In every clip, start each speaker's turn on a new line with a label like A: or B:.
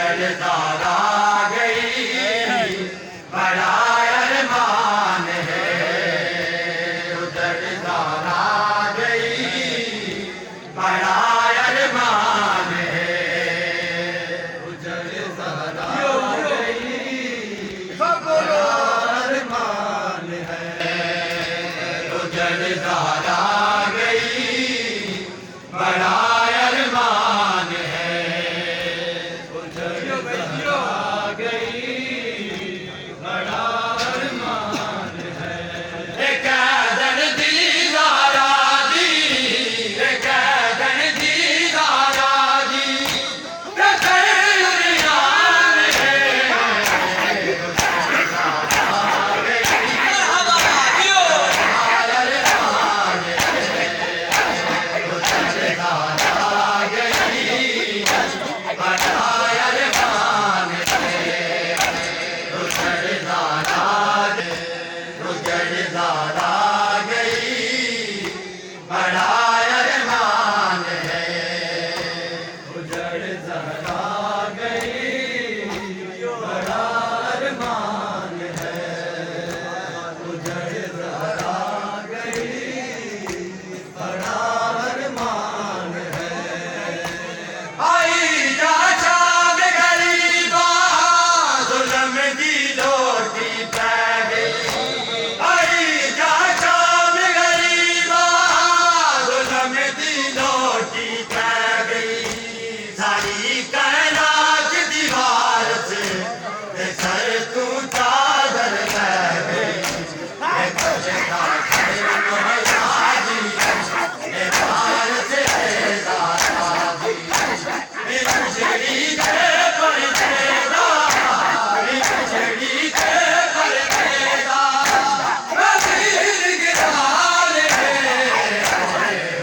A: उजड़दारा गई बड़ा अरमान है, उजड़दारा गई बड़ा अरमान है, उजड़दारा गई बड़ा अरमान है, उजड़दारा गई बड़ा अरमान है, उजड़दारा गई बड़ा अरमान है। एक कैदन दीदारा दी, एक कैदन दीदारा दी, रखन उरियान है, उजड़दारा गई बड़ा अरमान है, उजड़दारा गई बड़ा अरमान है, उजड़दारा गई बड़ा अरमान है, उजड़दारा गई बड़ा अरमान है, उजड़दारा गई बड़ा अरमान है। आई जा शाम गरीबा जुल्म दी लोटी पै गई, आई जा शाम गरीबा जुल्म दी लोटी पै गई, सारी कायनात दीवार से ते सर तू चादर लै गई, ए कजदा मोहताजी ए पार से दादी, ए बिजली के पर्देदा, ए बिजली के पर्देदा, नज़ीर गिराल है,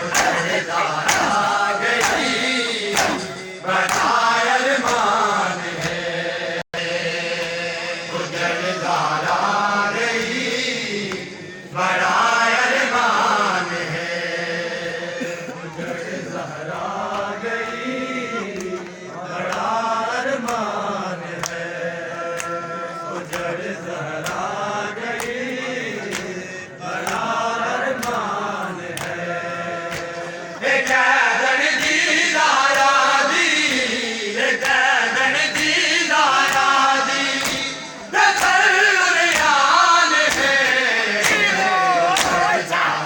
A: उजड़दारा गई बड़ा अरमान है, उजड़दारा गई बड़ा अरमान है, उजड़दारा गई बड़ा अरमान है, उजड़दारा गई बड़ा अरमान है। एक कैदन दीदारा दी, एक कैदन दीदारा दी, रखन उरियान है, उजड़दारा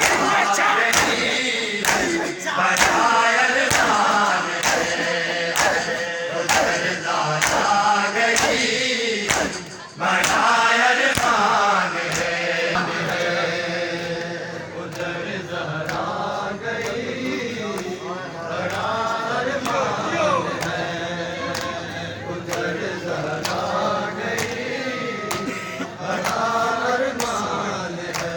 A: गई बड़ा अरमान है, उजड़दारा गई बड़ा अरमान है, उजड़दारा गई बड़ा अरमान है, उजड़दारा गई बड़ा अरमान है।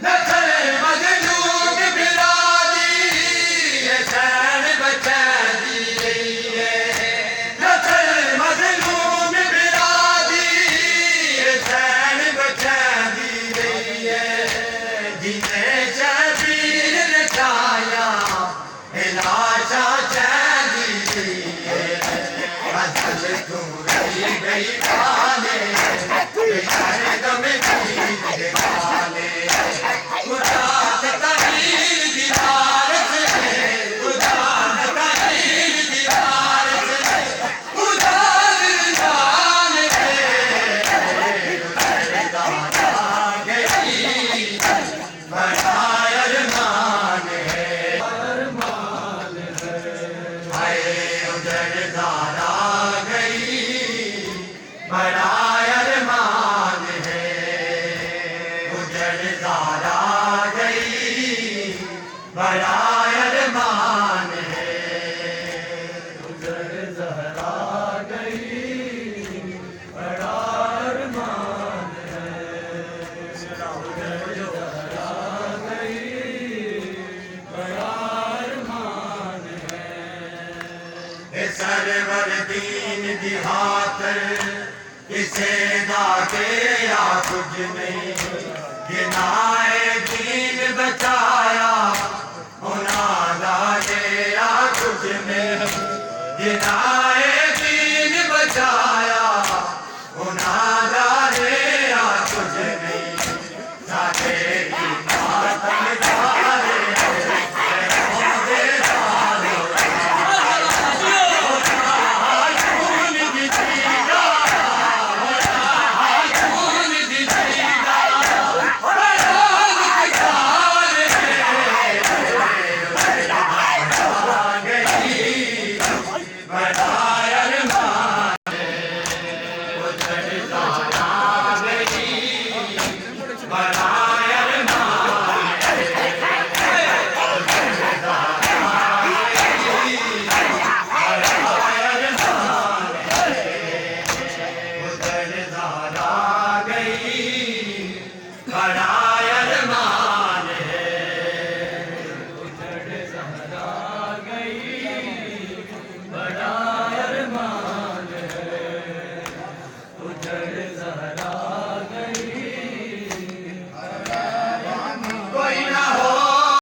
A: नस्ल मजनून बिरादी ये शैन बचा दी गई है, नस्ल मजनून बिरादी ये शैन बचा दी गई है, जिन्हें शबीर ने छाया लाशा चैन दी गई है, असल तू रही गई काले दम की काले, उदास तहीर दीवार से, उदास तहीर दीवार से, उदास जान है, उजड़दारा गई बड़ा अरमान है, अरमान है। हाय उजड़दारा गई बड़ा अरमान है, उजड़दारा गई बड़ा अरमान है, उजड़दारा गई बड़ा अरमान है, उजड़दारा गई बड़ा अरमान है। सरवर दीन दिहातर किसे दागे या कुछ नहीं, गिनाए दीन बचाया होना दागे या कुछ में, गिना